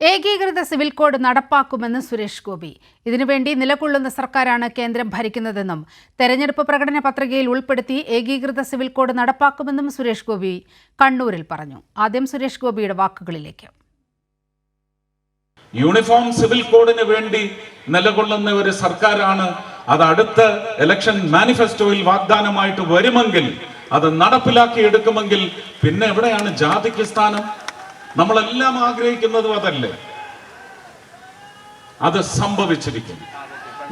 ഏകീകൃത civil code നടപ്പാക്കുമെന്ന് സുരേഷ് ഗോപി. ഇതിനുവേണ്ടി നിലകൊള്ളുന്ന സർക്കാരാണ് കേന്ദ്രം ഭരിക്കുന്നതെന്നും തെരഞ്ഞെടുപ്പ് പ്രകടന പത്രികയിൽ ഉൾപ്പെടുത്തി ഏകീകൃത സിവിൽ കോഡ് നടപ്പാക്കുമെന്നും സുരേഷ് ഗോപി കണ്ണൂരിൽ പറഞ്ഞു. ആദ്യം സുരേഷ് ഗോപിയുടെ വാക്കുകളിലേക്ക്. യൂണിഫോം സിവിൽ കോഡിന് വേണ്ടി നിലകൊള്ളുന്ന ഒരു സർക്കാരാണ്. അത് അടുത്ത ഇലക്ഷൻ മാനിഫെസ്റ്റോയിൽ വാഗ്ദാനമായിട്ട് വരുമെങ്കിൽ, അത് നടപ്പിലാക്കി എടുക്കുമെങ്കിൽ പിന്നെ എവിടെയാണ് ജാതിക്ക് സ്ഥാനം? നമ്മളെല്ലാം ആഗ്രഹിക്കുന്നതും അതല്ലേ? അത് സംഭവിച്ചിരിക്കും.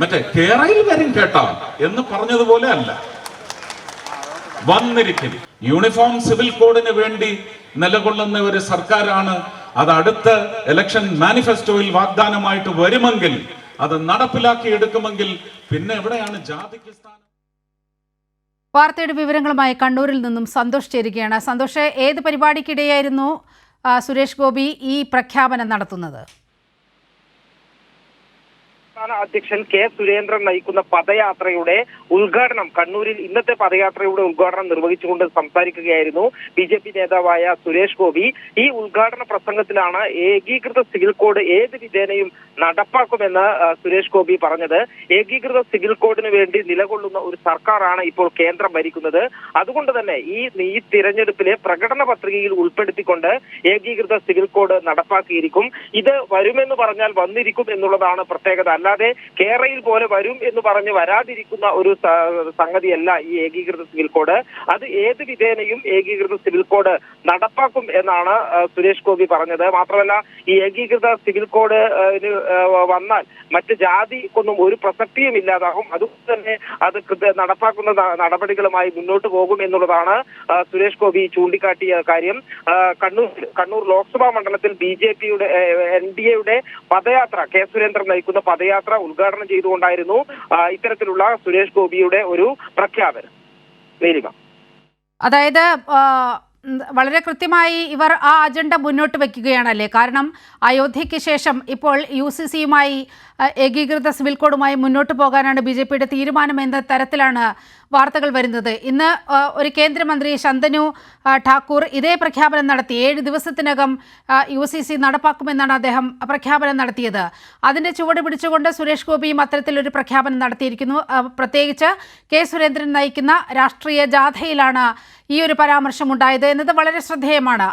മറ്റേ കേരളയിൽ വരും കേട്ടാ എന്ന് പറഞ്ഞതുപോലെ അല്ല, വന്നിരിക്കും. യൂണിഫോം സിവിൽ കോഡിന് വേണ്ടി നിലകൊള്ളുന്ന ഒരു സർക്കാരാണ്. അത് അടുത്ത ഇലക്ഷൻ മാനിഫെസ്റ്റോയിൽ വാഗ്ദാനമായിട്ട് വരുമെങ്കിൽ, അത് നടപ്പിലാക്കി എടുക്കുമെങ്കിൽ പിന്നെ എവിടെയാണ് ജാതിക്ക് സ്ഥാനം? വാർത്തയുടെ വിവരങ്ങളുമായി കണ്ണൂരിൽ നിന്നും സന്തോഷ് ചേരുകയാണ്. സന്തോഷ്, ഏത് പരിപാടിക്കിടെയായിരുന്നു സുരേഷ് ഗോപി ഈ പ്രഖ്യാപനം നടത്തുന്നത്? അധ്യക്ഷൻ കെ സുരേന്ദ്രൻ നയിക്കുന്ന പദയാത്രയുടെ ഉദ്ഘാടനം, കണ്ണൂരിൽ ഇന്നത്തെ പദയാത്രയുടെ ഉദ്ഘാടനം നിർവഹിച്ചുകൊണ്ട് സംസാരിക്കുകയായിരുന്നു ബി.ജെ.പി. നേതാവായ സുരേഷ് ഗോപി. ഈ ഉദ്ഘാടന പ്രസംഗത്തിലാണ് ഏകീകൃത സിവിൽ കോഡ് ഏത് വിധേനയും നടപ്പാക്കുമെന്ന് സുരേഷ് ഗോപി പറഞ്ഞത്. ഏകീകൃത സിവിൽ കോഡിന് വേണ്ടി നിലകൊള്ളുന്ന ഒരു സർക്കാരാണ് ഇപ്പോൾ കേന്ദ്രം ഭരിക്കുന്നത്. അതുകൊണ്ട് തന്നെ ഈ തിരഞ്ഞെടുപ്പിലെ പ്രകടന പത്രികയിൽ ഉൾപ്പെടുത്തിക്കൊണ്ട് ഏകീകൃത സിവിൽ കോഡ് നടപ്പാക്കിയിരിക്കും. ഇത് വരുമെന്ന് പറഞ്ഞാൽ വന്നിരിക്കും എന്നുള്ളതാണ് പ്രത്യേകത. അല്ലാതെ കേരളയിൽ പോലെ വരും എന്ന് പറഞ്ഞ് വരാതിരിക്കുന്ന ഒരു സംഗതിയല്ല ഈ ഏകീകൃത സിവിൽ കോഡ്. അത് ഏത് വിധേനയും ഏകീകൃത സിവിൽ കോഡ് നടപ്പാക്കും എന്നാണ് സുരേഷ് ഗോപി പറഞ്ഞത്. മാത്രമല്ല, ഈ ഏകീകൃത സിവിൽ കോഡ് വന്നാൽ മറ്റ് ജാതിക്കൊന്നും ഒരു പ്രസക്തിയും ഇല്ലാതാകും. അതുകൊണ്ട് തന്നെ അത് നടപ്പാക്കുന്ന നടപടികളുമായി മുന്നോട്ട് പോകും എന്നുള്ളതാണ് സുരേഷ് ഗോപി ചൂണ്ടിക്കാട്ടിയ കാര്യം. കണ്ണൂർ ലോക്സഭാ മണ്ഡലത്തിൽ ബി.ജെ.പിയുടെ NDAയുടെ പദയാത്ര, കെ സുരേന്ദ്രൻ നയിക്കുന്ന പദയാത്ര ഉദ്ഘാടനം ചെയ്തുകൊണ്ടായിരുന്നു ഇത്തരത്തിലുള്ള സുരേഷ് ഗോപിയുടെ ഒരു പ്രഖ്യാപനം. നീലിമ, അതായത് വളരെ കൃത്യമായി ഇവർ ആ അജണ്ട മുന്നോട്ട് വയ്ക്കുകയാണല്ലേ? കാരണം അയോധ്യയ്ക്ക് ശേഷം ഇപ്പോൾ UCCയുമായി ഏകീകൃത സിവിൽ കോഡുമായി മുന്നോട്ട് പോകാനാണ് BJPയുടെ തീരുമാനം എന്ന തരത്തിലാണ് വാർത്തകൾ വരുന്നത്. ഇന്ന് ഒരു കേന്ദ്രമന്ത്രി ശന്തനു ഠാക്കൂർ ഇതേ പ്രഖ്യാപനം നടത്തി. 7 ദിവസത്തിനകം UCC നടപ്പാക്കുമെന്നാണ് അദ്ദേഹം പ്രഖ്യാപനം നടത്തിയത്. അതിൻ്റെ ചുവട് പിടിച്ചുകൊണ്ട് സുരേഷ് ഗോപിയും അത്തരത്തിലൊരു പ്രഖ്യാപനം നടത്തിയിരിക്കുന്നു. പ്രത്യേകിച്ച് കെ സുരേന്ദ്രൻ നയിക്കുന്ന രാഷ്ട്രീയ ജാഥയിലാണ് ഈ ഒരു പരാമർശം ഉണ്ടായത് എന്നത് വളരെ ശ്രദ്ധേയമാണ്.